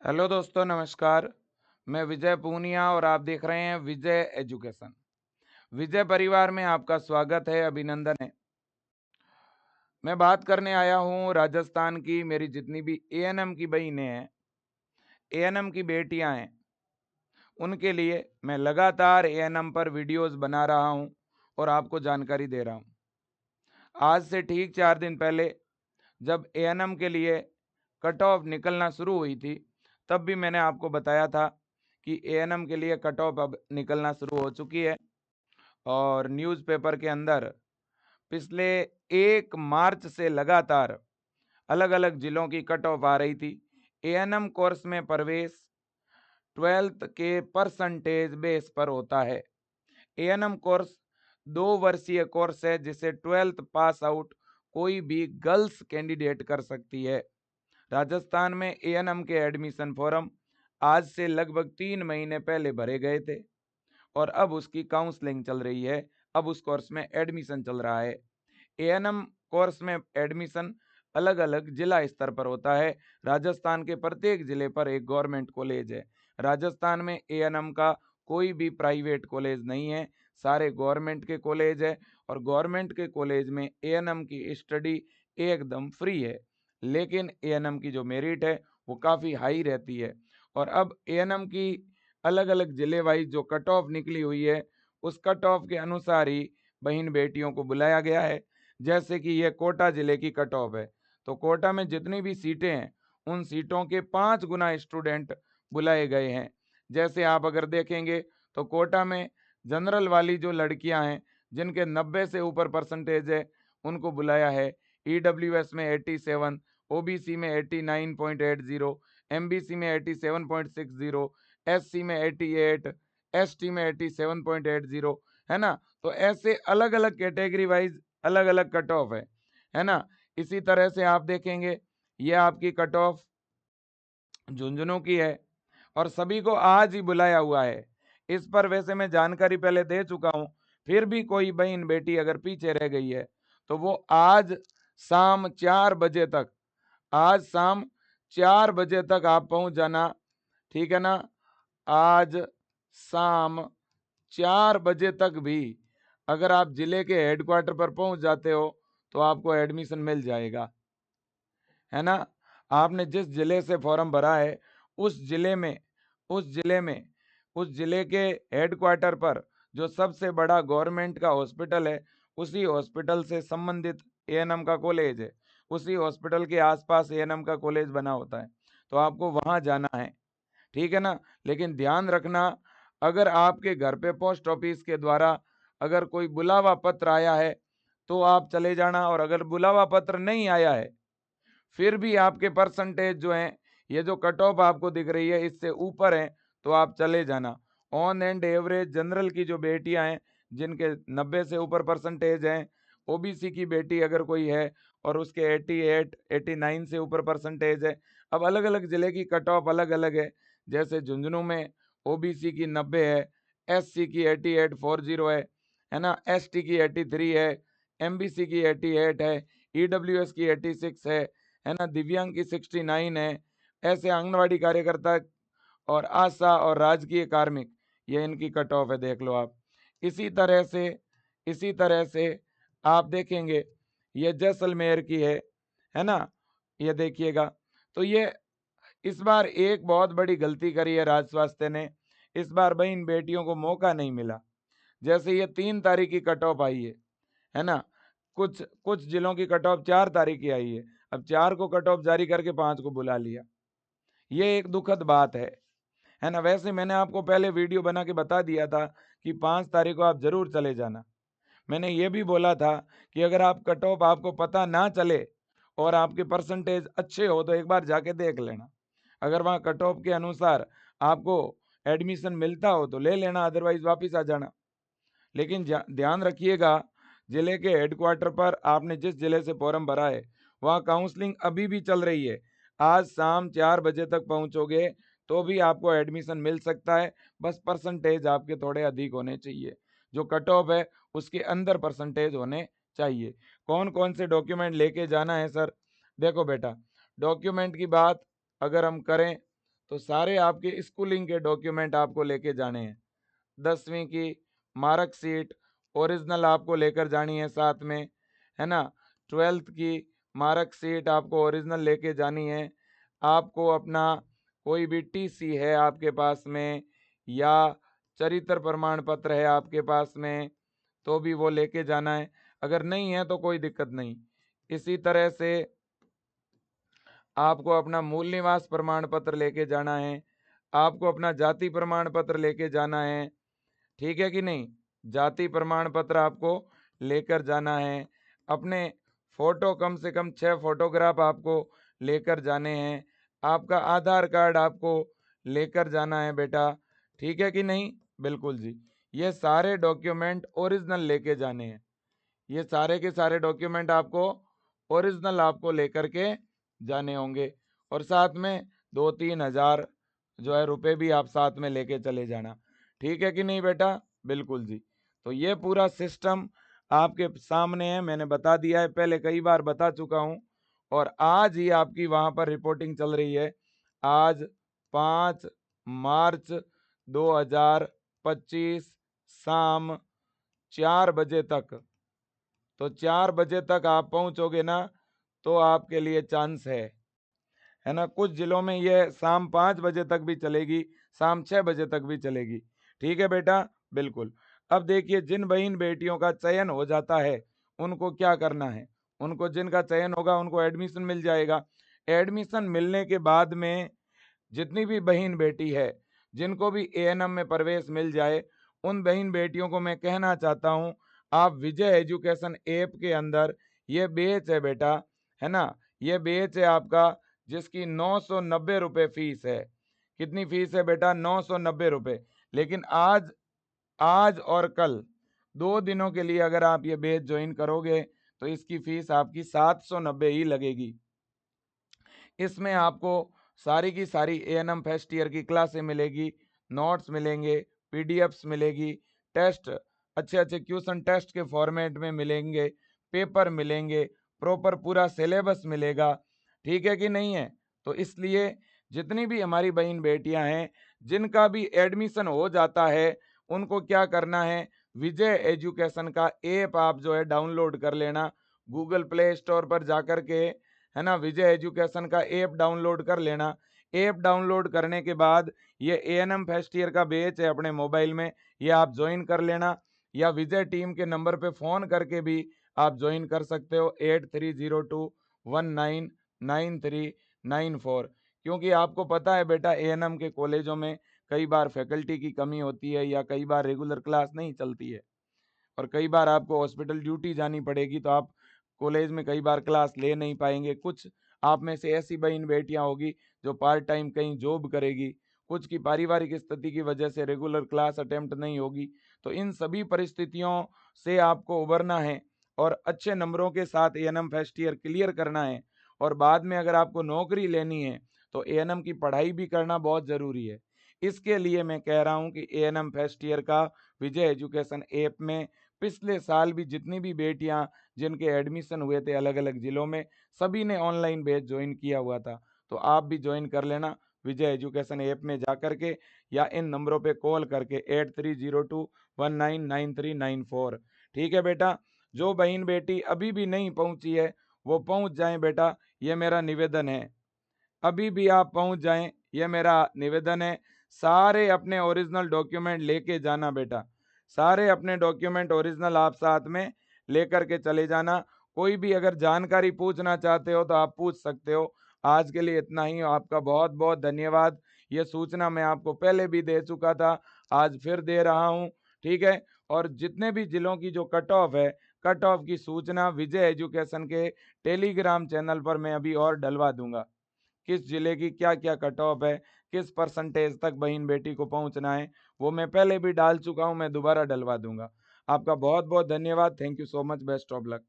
Hello दोस्तों, नमस्कार। मैं विजय पूनिया और आप देख रहे हैं विजय एजुकेशन। विजय परिवार में आपका स्वागत है, अभिनंदन है। मैं बात करने आया हूँ राजस्थान की। मेरी जितनी भी एएनएम की बहनें हैं, एएनएम की बेटियां हैं, उनके लिए मैं लगातार एएनएम पर वीडियोस बना रहा हूँ और आपको जानकारी दे रहा हूँ। आज से ठीक 4 दिन पहले जब एएनएम के लिए कट ऑफ निकलना शुरू हुई थी, तब भी मैंने आपको बताया था कि एएनएम के लिए कट ऑफ अब निकलना शुरू हो चुकी है। और न्यूज़पेपर के अंदर पिछले 1 मार्च से लगातार अलग अलग जिलों की कट ऑफ आ रही थी। एएनएम कोर्स में प्रवेश 12th के परसेंटेज बेस पर होता है। एएनएम कोर्स 2 वर्षीय कोर्स है, जिसे 12th पास आउट कोई भी गर्ल्स कैंडिडेट कर सकती है। राजस्थान में एएनएम के एडमिशन फॉर्म आज से लगभग 3 महीने पहले भरे गए थे और अब उसकी काउंसलिंग चल रही है। अब उस कोर्स में एडमिशन चल रहा है। एएनएम कोर्स में एडमिशन अलग अलग जिला स्तर पर होता है। राजस्थान के प्रत्येक जिले पर एक गवर्नमेंट कॉलेज है। राजस्थान में एएनएम का कोई भी प्राइवेट कॉलेज नहीं है, सारे गवर्नमेंट के कॉलेज है। और गवर्नमेंट के कॉलेज में एएनएम की स्टडी एकदम फ्री है, लेकिन एएनएम की जो मेरिट है वो काफ़ी हाई रहती है। और अब एएनएम की अलग अलग जिले वाइज जो कट ऑफ निकली हुई है, उस कट ऑफ के अनुसार ही बहन बेटियों को बुलाया गया है। जैसे कि ये कोटा जिले की कट ऑफ है, तो कोटा में जितनी भी सीटें हैं, उन सीटों के 5 गुना स्टूडेंट बुलाए गए हैं। जैसे आप अगर देखेंगे तो कोटा में जनरल वाली जो लड़कियां हैं, जिनके 90 से ऊपर परसेंटेज है, उनको बुलाया है। ईडब्ल्यूएस में 87, ओबीसी में 89.80, एमबीसी में 87.60, एससी में 88, एसटी में 87.80, है ना। तो ऐसे अलग अलग कैटेगरी वाइज अलग अलग कट ऑफ है ना। इसी तरह से आप देखेंगे, ये आपकी कट ऑफ झुंझुनू की है और सभी को आज ही बुलाया हुआ है। इस पर वैसे मैं जानकारी पहले दे चुका हूं, फिर भी कोई बहन बेटी अगर पीछे रह गई है तो वो आज शाम 4 बजे तक, आज शाम 4 बजे तक आप पहुंच जाना, ठीक है ना। आज शाम 4 बजे तक भी अगर आप जिले के हेडक्वार्टर पर पहुंच जाते हो तो आपको एडमिशन मिल जाएगा, है ना। आपने जिस जिले से फॉर्म भरा है, उस जिले में उस जिले में उस जिले के हेडक्वार्टर पर जो सबसे बड़ा गवर्नमेंट का हॉस्पिटल है, उसी हॉस्पिटल से संबंधित एएनएम का कॉलेज है। उसी हॉस्पिटल के आसपास एएनएम का कॉलेज बना होता है, तो आपको वहां जाना है, ठीक है ना। लेकिन ध्यान रखना, अगर आपके घर पे पोस्ट ऑफिस के द्वारा अगर कोई बुलावा पत्र आया है तो आप चले जाना, और अगर बुलावा पत्र नहीं आया है फिर भी आपके परसेंटेज जो हैं, ये जो कट ऑफ आपको दिख रही है इससे ऊपर है, तो आप चले जाना। ऑन एंड एवरेज जनरल की जो बेटियां हैं, जिनके 90 से ऊपर परसेंटेज हैं, ओबीसी की बेटी अगर कोई है और उसके 88 89 से ऊपर परसेंटेज है। अब अलग अलग जिले की कट ऑफ अलग अलग है। जैसे झुंझुनू में ओबीसी की 90 है, एससी की 8840 है ना, एसटी की 83 है, एमबीसी की 88 है, ईडब्ल्यूएस की 86 है ना, दिव्यांग की 69 है। ऐसे आंगनवाड़ी कार्यकर्ता और आशा और राजकीय कार्मिक, ये इनकी कट ऑफ है, देख लो आप। इसी तरह से इसी तरह से आप देखेंगे, ये जैसलमेर की है ना। ये देखिएगा, तो ये इस बार एक बहुत बड़ी गलती करी है राज्य स्वास्थ्य ने। इस बार बहन बेटियों को मौका नहीं मिला। जैसे ये 3 तारीख की कट ऑफ आई है ना। कुछ कुछ जिलों की कट ऑफ 4 तारीख की आई है। अब 4 को कट ऑफ जारी करके 5 को बुला लिया, ये एक दुखद बात है ना। वैसे मैंने आपको पहले वीडियो बना के बता दिया था कि 5 तारीख को आप जरूर चले जाना। मैंने ये भी बोला था कि अगर आप कट ऑफ आपको पता ना चले और आपके परसेंटेज अच्छे हो तो एक बार जाके देख लेना। अगर वहाँ कट ऑफ के अनुसार आपको एडमिशन मिलता हो तो ले लेना, अदरवाइज वापिस आ जाना। लेकिन ध्यान रखिएगा, जिले के हेडक्वार्टर पर आपने जिस जिले से फॉर्म भरा है, वहाँ काउंसलिंग अभी भी चल रही है। आज शाम 4 बजे तक पहुंचोगे तो भी आपको एडमिशन मिल सकता है। बस परसेंटेज आपके थोड़े अधिक होने चाहिए, जो कट ऑफ है उसके अंदर परसेंटेज होने चाहिए। कौन कौन से डॉक्यूमेंट लेके जाना है सर? देखो बेटा, डॉक्यूमेंट की बात अगर हम करें तो सारे आपके स्कूलिंग के डॉक्यूमेंट आपको लेके जाने हैं। 10वीं की मार्कशीट ओरिजिनल आपको लेकर जानी है साथ में, है ना। 12th की मार्कशीट आपको ओरिजिनल लेके जानी है। आपको अपना कोई भी टीसी है आपके पास में, या चरित्र प्रमाण पत्र है आपके पास में, तो भी वो लेके जाना है। अगर नहीं है तो कोई दिक्कत नहीं। इसी तरह से आपको अपना मूल निवास प्रमाण पत्र लेके जाना है। आपको अपना जाति प्रमाण पत्र लेके जाना है, ठीक है कि नहीं। जाति प्रमाण पत्र आपको लेकर जाना है। अपने फोटो कम से कम 6 फोटोग्राफ आपको लेकर जाने हैं। आपका आधार कार्ड आपको लेकर जाना है बेटा, ठीक है कि नहीं। बिल्कुल जी, ये सारे डॉक्यूमेंट ओरिजिनल लेके जाने हैं। ये सारे के सारे डॉक्यूमेंट आपको ओरिजिनल आपको लेकर के जाने होंगे। और साथ में 2-3 हजार जो है रुपए भी आप साथ में लेके चले जाना, ठीक है कि नहीं बेटा। बिल्कुल जी। तो ये पूरा सिस्टम आपके सामने है, मैंने बता दिया है, पहले कई बार बता चुका हूं। और आज ही आपकी वहां पर रिपोर्टिंग चल रही है। आज 5 मार्च 2025 शाम 4 बजे तक, तो 4 बजे तक आप पहुंचोगे ना, तो आपके लिए चांस है ना। कुछ जिलों में ये शाम 5 बजे तक भी चलेगी, शाम 6 बजे तक भी चलेगी, ठीक है बेटा। बिल्कुल। अब देखिए, जिन बहन बेटियों का चयन हो जाता है उनको क्या करना है। उनको, जिनका चयन होगा उनको एडमिशन मिल जाएगा। एडमिशन मिलने के बाद में जितनी भी बहन बेटी है जिनको भी एएनएम में प्रवेश मिल जाए, उन बहन बेटियों को मैं कहना चाहता हूं, आप विजय एजुकेशन ऐप के अंदर ये बैच है बेटा, है ना। ये बैच है आपका, जिसकी 990 रुपये फीस है। कितनी फीस है बेटा? 990 रुपये। लेकिन आज आज और कल 2 दिनों के लिए अगर आप ये बैच ज्वाइन करोगे तो इसकी फीस आपकी 790 ही लगेगी। इसमें आपको सारी की सारी एएनएम फर्स्ट ईयर की क्लासें मिलेगी, नोट्स मिलेंगे, पीडीएफ्स मिलेगी, टेस्ट अच्छे अच्छे क्वेश्चन टेस्ट के फॉर्मेट में मिलेंगे, पेपर मिलेंगे, प्रॉपर पूरा सिलेबस मिलेगा, ठीक है कि नहीं है। तो इसलिए जितनी भी हमारी बहन बेटियां हैं जिनका भी एडमिशन हो जाता है, उनको क्या करना है, विजय एजुकेशन का ऐप आप जो है डाउनलोड कर लेना। गूगल प्ले स्टोर पर जाकर के, है ना, विजय एजुकेशन का ऐप डाउनलोड कर लेना। ऐप डाउनलोड करने के बाद ये एएनएम फर्स्ट ईयर का बैच है अपने मोबाइल में, ये आप ज्वाइन कर लेना। या विजय टीम के नंबर पे फ़ोन करके भी आप ज्वाइन कर सकते हो, 8302199394। क्योंकि आपको पता है बेटा, एएनएम के कॉलेजों में कई बार फैकल्टी की कमी होती है, या कई बार रेगुलर क्लास नहीं चलती है, और कई बार आपको हॉस्पिटल ड्यूटी जानी पड़ेगी, तो आप कॉलेज में कई बार क्लास ले नहीं पाएंगे। कुछ आप में से ऐसी बहन बेटियां होगी जो पार्ट टाइम कहीं जॉब करेगी, कुछ की पारिवारिक स्थिति की वजह से रेगुलर क्लास अटेम्प्ट नहीं होगी। तो इन सभी परिस्थितियों से आपको उबरना है और अच्छे नंबरों के साथ एएनएम फर्स्ट ईयर क्लियर करना है। और बाद में अगर आपको नौकरी लेनी है तो एएनएम की पढ़ाई भी करना बहुत ज़रूरी है। इसके लिए मैं कह रहा हूँ कि एएनएम फर्स्ट ईयर का विजय एजुकेशन ऐप में पिछले साल भी जितनी भी बेटियां जिनके एडमिशन हुए थे अलग अलग जिलों में, सभी ने ऑनलाइन बैच ज्वाइन किया हुआ था। तो आप भी ज्वाइन कर लेना विजय एजुकेशन ऐप में जा करके, या इन नंबरों पे कॉल करके 8302199394। ठीक है बेटा। जो बहन बेटी अभी भी नहीं पहुंची है वो पहुंच जाएं बेटा, ये मेरा निवेदन है। अभी भी आप पहुंच जाएं, ये मेरा निवेदन है। सारे अपने ओरिजिनल डॉक्यूमेंट लेके जाना बेटा, सारे अपने डॉक्यूमेंट ओरिजिनल आप साथ में लेकर के चले जाना। कोई भी अगर जानकारी पूछना चाहते हो तो आप पूछ सकते हो। आज के लिए इतना ही, आपका बहुत बहुत धन्यवाद। ये सूचना मैं आपको पहले भी दे चुका था, आज फिर दे रहा हूँ, ठीक है। और जितने भी जिलों की जो कट ऑफ है, कट ऑफ की सूचना विजय एजुकेशन के टेलीग्राम चैनल पर मैं अभी और डलवा दूंगा। किस जिले की क्या क्या कट ऑफ है, किस परसेंटेज तक बहन बेटी को पहुंचना है, वो मैं पहले भी डाल चुका हूं, मैं दोबारा डलवा दूंगा। आपका बहुत बहुत धन्यवाद। Thank you so much. Best of luck.